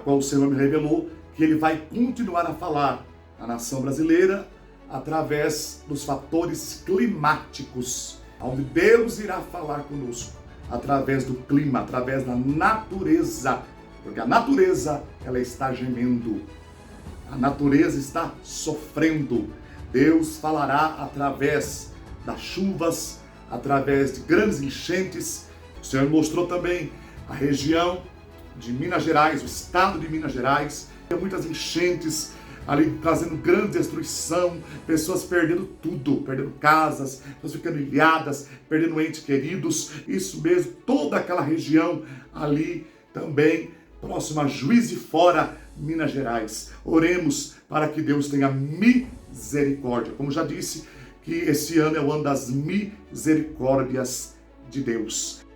qual o Senhor me revelou que Ele vai continuar a falar à nação brasileira através dos fatores climáticos, onde Deus irá falar conosco através do clima, através da natureza, porque a natureza, ela está gemendo, a natureza está sofrendo. Deus falará através das chuvas, através de grandes enchentes. O Senhor mostrou também a região de Minas Gerais, o estado de Minas Gerais, tem muitas enchentes ali trazendo grande destruição, pessoas perdendo tudo, perdendo casas, pessoas ficando ilhadas, perdendo entes queridos, isso mesmo, toda aquela região ali também, próximo a Juiz de Fora, Minas Gerais. Oremos para que Deus tenha misericórdia. Como já disse, que esse ano é o ano das misericórdias de Deus.